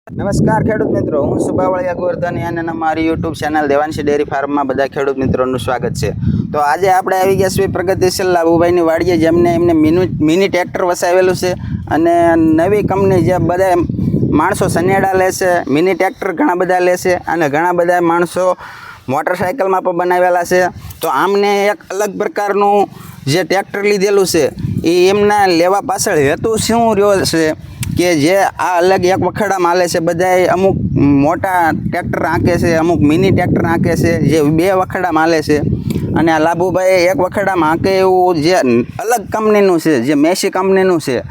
નમસ્કાર ખેડૂત મિત્રો, હું સુબાવળિયા ગોરધન અને અમારી યુટ્યુબ ચેનલ દેવાંશી ડેરી ફાર્મમાં બધા ખેડૂત મિત્રોનું સ્વાગત છે. તો આજે આપણે આવી ગયા છીએ પ્રગતિશીલ લાભુભાઈની વાડીએ, જેમને એમને મિની ટ્રેક્ટર વસાવેલું છે અને નવી કંપની જે બધા માણસો સનેડા લે છે, મિની ટ્રેક્ટર ઘણા બધા લે છે અને ઘણા બધા માણસો મોટરસાઇકલમાં પણ બનાવેલા છે. તો આમને એક અલગ પ્રકારનું જે ટ્રેક્ટર લીધેલું છે એ એમના લેવા પાછળ હેતુ શું રહ્યો છે કે જે આ અલગ એક વખડામાં હાલે છે. બધાએ અમુક મોટા ટ્રેક્ટર આંકે છે, અમુક મિની ટ્રેક્ટર આંકે છે જે બે વખડામાં હાલે છે. અને આ લાભુભાઈ એક વખડામાં આંકે એવું જે અલગ કંપનીનું છે, જે મેસી કંપનીનું છે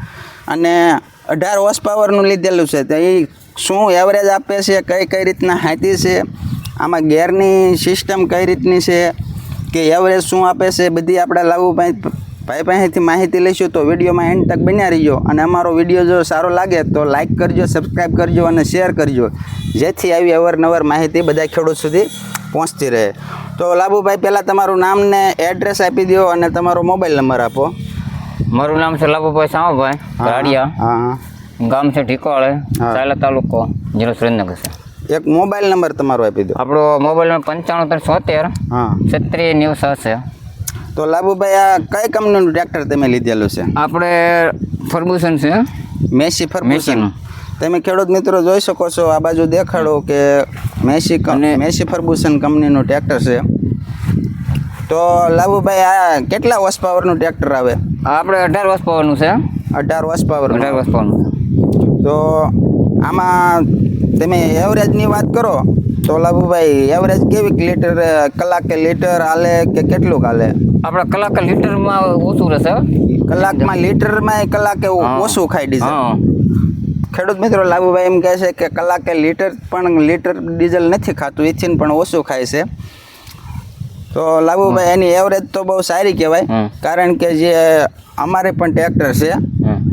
અને 18 હોર્સ પાવરનું લીધેલું છે. તો એ શું એવરેજ આપે છે, કઈ રીતના હાથી છે, આમાં ગેરની સિસ્ટમ કઈ રીતની છે કે એવરેજ શું આપે છે, બધી આપણા લાભુભાઈ પાસેથી માહિતી લઈશું. તો વિડીયોમાં એન્ડ તક બન્યા રહીજો અને અમારો વિડીયો જો સારો લાગે તો લાઇક કરજો, સબસ્ક્રાઈબ કરજો અને શેર કરજો, જેથી આવી અવારનવાર માહિતી બધા ખેડૂત સુધી પહોંચતી રહે. તો લાભુભાઈ, પહેલાં તમારું નામ ને એડ્રેસ આપી દો અને તમારો મોબાઈલ નંબર આપો. મારું નામ છે લાભુભાઈ સામાભાઈ રાડિયા. હા, ગામ છે ઢીકોળે, સાયલા તાલુકો, જિલ્લો સુરેન્દ્રનગર છે. એક મોબાઈલ નંબર તમારો આપી દો. આપણો મોબાઈલ નંબર 9573 3696 છે. તો લાભુભાઈ, આ કઈ કંપનીનું ટ્રેક્ટર તમે લીધેલું છે? આપણે ફર્ગુસન છે, મેસી ફર્ગુસન. તમે ખેડૂત મિત્રો જોઈ શકો છો, આ બાજુ દેખાડો કે મેસી ફર્ગુસન કંપનીનું ટ્રેક્ટર છે. તો લાભુભાઈ, આ કેટલા હોર્સ પાવરનું ટ્રેક્ટર આવે? આપણે 18 હોર્સ પાવરનું છે. 18 હોર્સ પાવર. 18 હોર્સ પાવરનું. તો આમાં તમે એવરેજની વાત કરો તો લાભુભાઈ, એવરેજ કેવી લીટર કલાકે લીટર હાલે કે કેટલું હાલે? આપણે કલાકે લીટરમાં ઓછું રહેશે. કલાકમાં લીટરમાં કલાકે ઓછું ખાઈ ડીઝલ. ખેડૂત મિત્રો, લાભુભાઈ એમ કહે છે કે કલાકે લીટર ડીઝલ નથી ખાતું, એથી પણ ઓછું ખાય છે. તો લાભુભાઈ, એની એવરેજ તો બહુ સારી કહેવાય, કારણ કે જે અમારે પણ ટ્રેક્ટર છે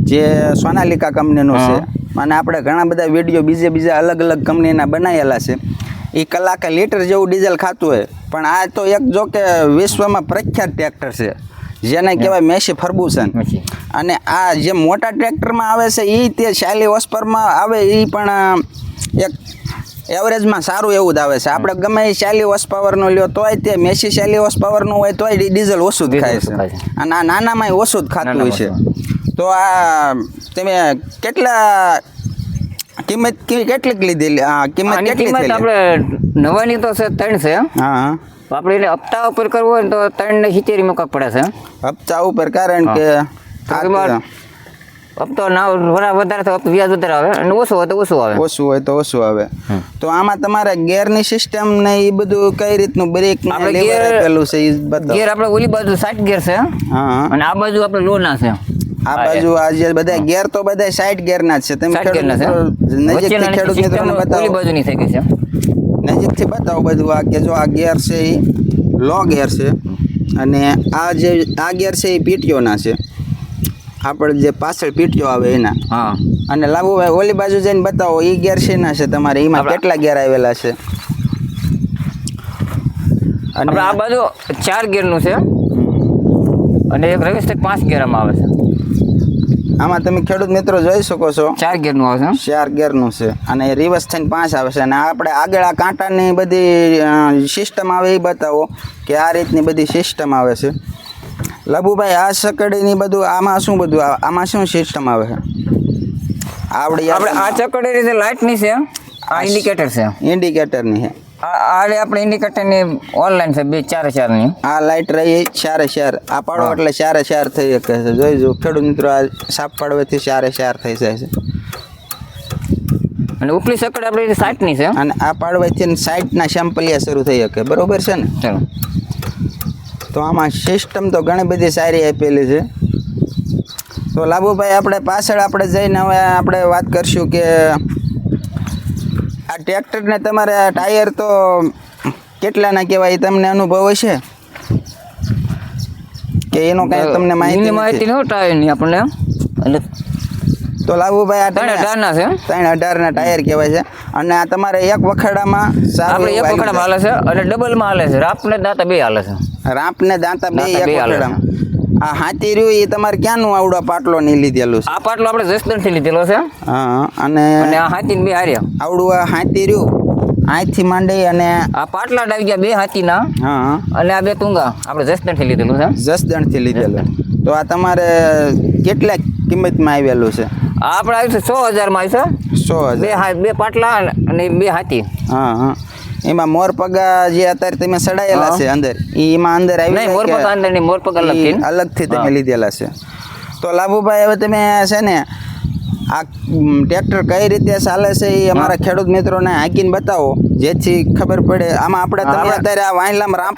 જે સોનાલિકા કંપનીનું છે અને આપણે ઘણા બધા વિડીયો બીજા અલગ કંપનીના બનાવેલા છે. એ કલાકે લીટર જેવું ડીઝલ ખાતું હોય, પણ આ તો એક જો કે વિશ્વમાં પ્રખ્યાત ટ્રેક્ટર છે જેને કહેવાય મેસી ફર્ગુસન. અને આ જે મોટા ટ્રેક્ટરમાં આવે છે એ તે 40 હોર્સ પાવરમાં આવે, એ પણ એક એવરેજમાં સારું એવું જ આવે છે. આપણે ગમે એ 40 હોર્સ પાવરનો લ્યો તોય તે મેસી 40 હોર્સ પાવરનું હોય તોય ડીઝલ ઓછું જ ખાય છે અને આ નાનામાં ઓછું જ ખાતું હોય છે. તો આ તમે કેટલા કિંમત કેટલીક લીધેલી? કિંમત કેટલી? આપણે નવાની તો છે 3 છે. હા, આપણે એટલે હપ્તા ઉપર કરવું હોય તો 370 મૂકવા પડે છે. હપ્તા ઉપર, કારણ કે હપ્તો ના વધારે તો વ્યાજ વધારે આવે અને ઓછું હોય તો ઓછું આવે. ઓછું હોય તો ઓછું આવે. તો આમાં તમારે ગેરની સિસ્ટમ ને એ બધું કઈ રીતનું, બ્રેક ને લીવર આપેલું છે એ બતાવો. ગેર આપણે ઓલી બાજુ 60 ગેર છે. હા, અને આ બાજુ આપણે લોના છે. આ બાજુ આ જે બધા ગેર તો બધા 60 ગેરના જ છે. તમે નજીકથી ખેડૂત મિત્રોને બતાવો. ઓલી બાજુની થઈ ગઈ છે. નજીકથી બતાવો બધું. આ કે જો આ ગેર છે એ લો ગેર છે અને આ ગેર છે એ પીટીઓના છે, આપણે જે પાછળ પીટીઓ આવે એના. હા. અને લાભુભાઈ, ઓલી બાજુ જઈને બતાવો એ ગેર છે ના છે તમારે, એમાં કેટલા ગેર આવેલા છે? અને આ બાજુ 4 ગેરનું છે અને એક રવિશ 5 ગેરમાં આવે છે. આમાં તમે ખેડૂત મિત્રો જોઈ શકો છો 4 ગેરનું આવે છે. 4 ગેરનું છે અને રિવર્સ થઈને 5 આવે છે. અને આપણે આગળ આ કાંટાની બધી સિસ્ટમ આવે એ બતાવો કે આ રીતની બધી સિસ્ટમ આવે છે. લાભુભાઈ, આ સકડીની બધું આમાં શું બધું આમાં શું સિસ્ટમ આવે છે? આપણે આ ચકડી રીતે લાઇટની છે, આ ઇન્ડિકેટર છે. ઇન્ડિકેટરની છે. આપણે ઇન્ડિકેટરની ઓનલાઈન છે 4x4ની. આ લાઇટ રહી 4x4. આ પાડો એટલે 4x4 થઈ શકે છે. જોઈજો ખેડૂત મિત્રો, આ સાપ પાડવાથી 4x4 થઈ જાય છે. અને ઉપલી સકડ આપણી 60ની છે અને આ પાડવાથી 60ના સેમ્પલિયા શરૂ થઈ શકે, બરોબર છે ને? ચાલો. તો આમાં સિસ્ટમ તો ઘણી બધી સારી આપેલી છે. તો લાભુભાઈ, આપણે પાછળ જઈને હવે આપણે વાત કરશું કે આ ટ્રેક્ટરને તમારે ટાયર તો કેટલાના કહેવાય, તમને અનુભવ હશે કે એનો કાંઈ તમને માહિતી ન ટાયરની આપણને? એટલે તો લાભુભાઈ, આ 318ના છે. 318ના ટાયર કહેવાય છે. અને આ તમારે એક વખડામાં આપણે એક વખડામાં હાલે છે અને ડબલમાં હાલે છે. રાપ ને દાંતા બે હાલે છે. રાપ ને દાંતા બે એક વખડામાં. આ હાથી રહ્યું એ તમારે ક્યાંનું આવડો પાટલો નહીં લીધેલું છે? આ પાટલો આપણે જસદણથી લીધેલો છે હા અને અને આ હાથી બે હાર્યા. આવડું આ હાથી રહ્યું અહીંથી માંડી અને આ પાટલા આવી ગયા બે હાથીના હા અને આ બે તુંગા આપણે જસદણથી લીધેલું છે. જસદણથી લીધેલું. તો આ તમારે કેટલા કિંમતમાં આવેલું છે? આ આપણે આવ્યું છે 100,000 માં આવ્યું છે. 100,000. બે પાટલા અને બે હાથી. હા હા એમાં મોર પગા જે અત્યારે તમે સડાયેલા છે અંદર એમાં અંદર આવી નહીં, મોર પગ અંદર નહીં, મોર પગ અલગથી. અલગથી તમે લીધેલા છે. તો લાભુભાઈ હવે તમે છે ને આ ટ્રેક્ટર કઈ રીતે ચાલે છે એ અમારા ખેડૂત મિત્રોને હાંકીને બતાવો જેથી ખબર પડે. આમાં આપણે તમે અત્યારે આ વાંહલામાં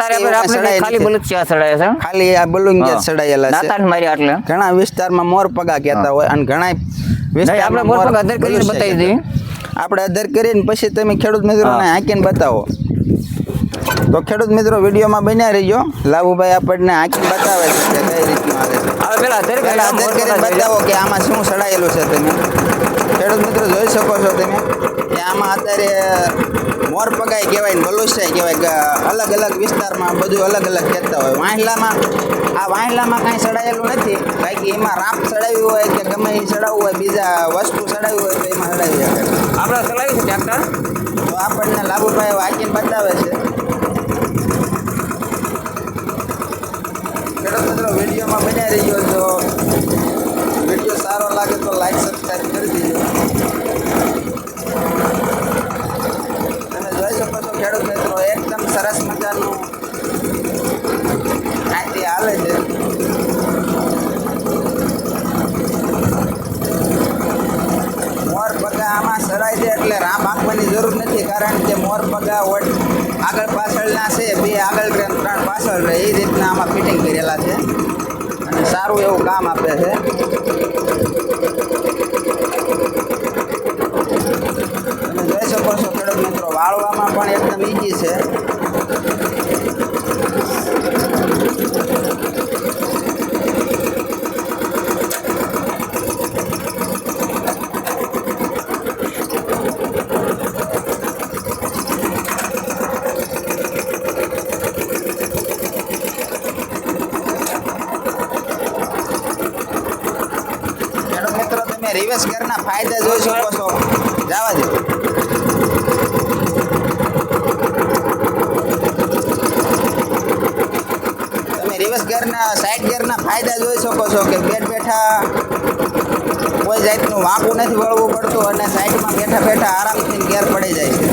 ખાલી બલુચિયા સડાય છે, ખાલી આ બલુંગિયા સડાયેલા છે. દાંતાને મારી આટલે ઘણા વિસ્તારમાં મોર પગા કહેતા હોય અને ઘણા આપણે મોર પગ અધર કરીને બતાવી દઈએ. આપણે અધર કરીને પછી તમે ખેડૂત મિત્રોને હાંકીને બતાવો. તો ખેડૂત મિત્રો વિડીયોમાં બન્યા રહીજો. લાભુભાઈ આપણને હાંકીને બતાવે છે કે કઈ રીતનું આવે છે. હવે પેલા અધર કરીને બતાવો કે આમાં શું સડાયેલું છે. તમે ખેડૂત મિત્રો જોઈ શકો છો તમે કે આમાં અત્યારે મોર પગાઈ કહેવાય ને બલુસાઈ કહેવાય. અલગ અલગ વિસ્તારમાં બધું અલગ અલગ કહેતા હોય. વાંહલામાં કાંઈ સડાયેલું નથી. કારણ કે એમાં રાપ સડાવ્યું હોય કે ગમે એ સડાવવું હોય, બીજા વસ્તુ સડાવ્યું હોય તો એમાં સડાવી શકે. આપણે ચલાવ્યું છે ટ્રેક્ટર, તો આપણને લાભુભાઈ વાંચીને બતાવે છે. ખેડૂત મિત્રો વિડીયોમાં બન્યા રહીજો. તો વિડીયો સારો લાગે તો લાઈક સબસ્ક્રાઈબ કરી દેજો. તમે જોઈ શકો છો ખેડૂત મિત્રો એકદમ સરસ મજાનું હાથી હાલે છે. મોર પગા આમાં સરાય છે એટલે રામ આંકવાની જરૂર નથી. કારણ કે મોર પગા આગળ પાછળના છે, બે આગળ રહે 3 પાછળ રહે એ રીતના આમાં ફિટિંગ કરેલા છે અને સારું એવું કામ આપે છે. તમે જોઈ શકો છો ખેડૂત મિત્રો વાળવામાં પણ એકદમ ઈઝી છે. રિવર્સ ગિયરના ફાયદા જોઈ શકો છો. જવા દો. તમે રિવર્સ ગિયરના સાઈડ ગિયરના ફાયદા જોઈ શકો છો કે બેઠા કોઈ જાતનું વાંકું નથી વળવું પડતું અને સાઈડમાં બેઠા આરામથી ગિયર પડી જાય છે.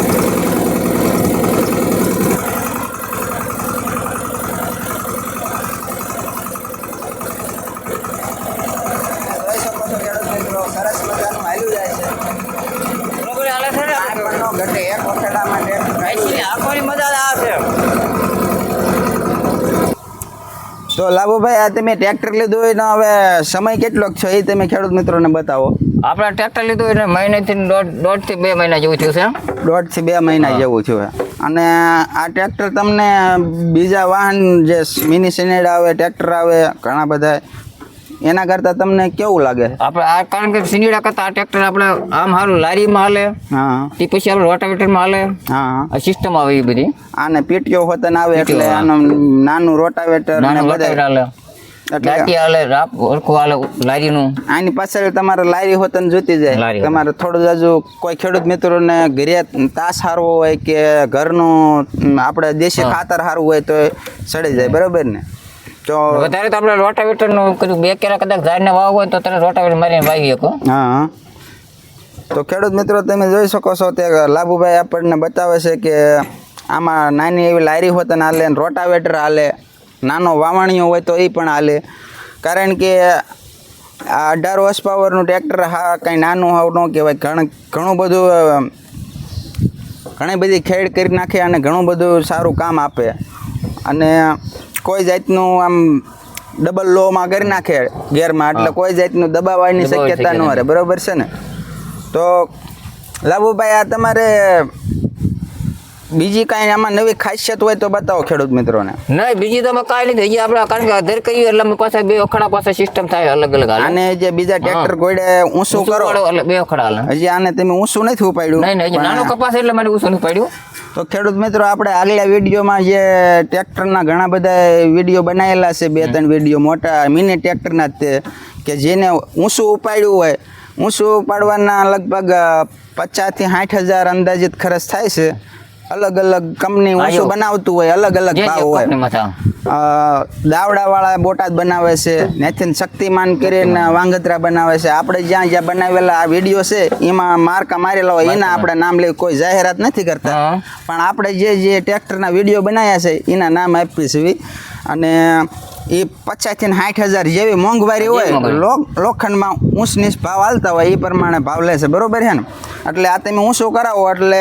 સરસ મજાનું હાલ્યું જાય છે. બરોબર હાલે છે ને. આ પણ નો ઘટે એક વખેડામાં આખોની મજા આવે છે. તો લાભુભાઈ આ તમે ટ્રેક્ટર લીધું હોય ને હવે સમય કેટલોક છે એ તમે ખેડૂત મિત્રોને બતાવો. આપણે ટ્રેક્ટર લીધું એટલે મહિનાથી દોઢથી 2 મહિના જેવું થયું છે. 1.5 થી 2 મહિના જેવું થયું. અને આ ટ્રેક્ટર તમને બીજા વાહન જે મિની સિનેડ આવે, ટ્રેક્ટર આવે ઘણા બધા, એના કરતાં તમને કેવું લાગે? આપણે આ કારણ કે સિંગડા કરતાં આ ટ્રેક્ટર આપણે આમ સારું લારીમાં હાલે, હા તે પછી આપણે રોટાવેટરમાં હાલે. હા આ સિસ્ટમ આવે એ બધી. આને પીટીઓ હોતન આવે એટલે આનું નાનું રોટાવેટર ને બધા હાલે, દાંતી હાલે, રાપ ઓરખું હાલે લારીનું. આની પાછળ તમારે લારી હોતન જોતી જાય. તમારે થોડું જાજુ કોઈ ખેડૂત મિત્રોને ઘરે તાસ સારવો હોય કે ઘરનું આપણે દેશી ખાતર સારું હોય તો સડી જાય. બરાબર ને? તો વધારે તો આપણે રોટાવેટરનું કીધું 2 કેરા કદાચ ઝાડને વાવ હોય તો તરત રોટાવેટર મારીને વાવી શકો. હા તો ખેડૂત મિત્રો તમે જોઈ શકો છો તે લાભુભાઈ આપણને બતાવે છે કે આમાં નાની એવી લારી હોતન હાલે, રોટાવેટર હાલે, નાનો વાવણીઓ હોય તો એ પણ હાલે. કારણ કે આ 18 હોર્સ પાવરનું ટ્રેક્ટર હા કંઈ નાનું હાવ ન કહેવાય. ઘણું બધું ઘણી બધી ખેડ કરી નાખે અને ઘણું બધું સારું કામ આપે. અને કોઈ જાતનું આમ ડબલ લોમાં કરી નાખે ગેરમાં એટલે કોઈ જાતનું દબાવવાની શક્યતા ન રહે. બરાબર છે ને? તો લાભુભાઈ આ તમારે બીજી કાંઈ આમાં નવી ખાસિયત હોય તો બતાવો ખેડૂત મિત્રોને. નહીં બીજી તો કાંઈ નથી. હજી આપણે કારણ કે અધર કરીએ એટલે અમે પાછા 2 અખડા પાસે સિસ્ટમ થાય અલગ અલગ. આને જે બીજા ટ્રેક્ટર ગોળે ઊંચું કરો એટલે 2 અખડા હાલે. હજી આને તમે ઊંચું નથી ઉપાડ્યું? નહીં હજી નાનો કપાસ એટલે મારે ઊંચું નથી પાડ્યું. તો ખેડૂત મિત્રો આપણે આગલા વિડીયોમાં જે ટ્રેક્ટરના ઘણા બધા વિડીયો બનાવેલા છે 2-3 વિડીયો મોટા મિની ટ્રેક્ટરના જ તે કે જેને ઊંચું ઉપાડ્યું હોય ઊંચું ઉપાડવાના લગભગ 50,000 થી 60,000 અંદાજિત ખર્ચ થાય છે. અલગ અલગ કંપની ઊંચું બનાવતું હોય અલગ અલગ ભાવ હોય. દાવડાવાળા બોટાદ બનાવે છે, નેથિન શક્તિમાન કરીને વાંગત્રા બનાવે છે. આપણે જ્યાં જ્યાં બનાવેલા આ વિડીયો છે એમાં માર્કા મારેલા હોય એના આપણે નામ લઈ કોઈ જાહેરાત નથી કરતા, પણ આપણે જે ટ્રેક્ટરના વિડીયો બનાવ્યા છે એના નામ આપી છે. અને એ 50,000 થી 60,000 જેવી મોંઘવારી હોય લોખંડમાં ઊંચ નીચ ભાવ હાલતા હોય એ પ્રમાણે ભાવ લે છે, બરોબર છે ને. એટલે આ તમે ઊંચું કરાવો એટલે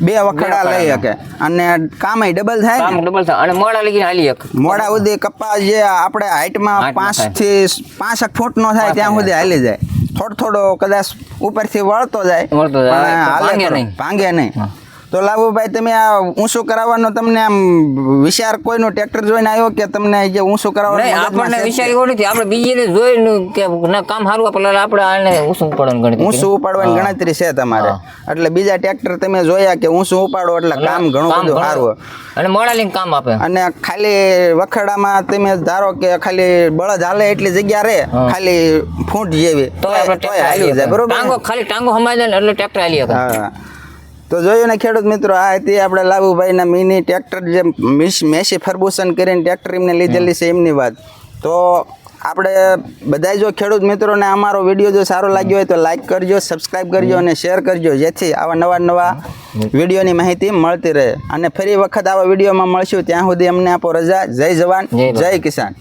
2 વખડા લઈ શકે અને કામ ડબલ થાય ને. અને મોડા લગી હાલી એક મોડા સુધી કપાસ જે આપણે હાઈટમાં 5 થી 5 ફૂટ નો થાય ત્યાં સુધી હાલી જાય. થોડો કદાચ ઉપરથી વળતો જાય પણ ભાંગે નહીં. તો લાભુભાઈ તમે આ ઊંચું કરાવવાનો તમને આમ વિચાર કોઈનો ટ્રેક્ટર જોઈને આવ્યો કે તમને જે ઊંચું કરાવવાનું આપણને વિચાર એવો નથી, આપણે બીજીને જોઈને કે ના કામ સારું આપણે આપણે આને ઊંચું ઉપાડવાનું ગણતરી ઊંચું ઉપાડવાની ગણતરી છે તમારે. એટલે બીજા ટ્રેક્ટર તમે જોયા કે ઊંચું ઉપાડો એટલે કામ ઘણું બધું સારું અને મોડા લઈને કામ આપે. અને ખાલી વખડામાં તમે ધારો કે ખાલી બળદ હાલે એટલી જગ્યા રહે ખાલી ફૂટ જેવી તો હાલી જાય, બરોબર. ખાલી ટાંગો હમાઈ જાય એટલે ટ્રેક્ટર હાલી શકે. હા, તો જોયું ને ખેડૂત મિત્રો, આ હતી આપણે લાભુભાઈના મિની ટ્રેક્ટર જે મેસી ફર્ગુસન કરીને ટ્રેક્ટર એમને લીધેલી છે એમની વાત. તો આપણે બધા જો ખેડૂત મિત્રોને અમારો વિડીયો જો સારો લાગ્યો હોય તો લાઈક કરજો, સબસ્ક્રાઈબ કરજો અને શેર કરજો, જેથી આવા નવા વિડીયોની માહિતી મળતી રહે. અને ફરી વખત આવા વિડીયોમાં મળશું, ત્યાં સુધી અમને આપો રજા. જય જવાન જય કિસાન.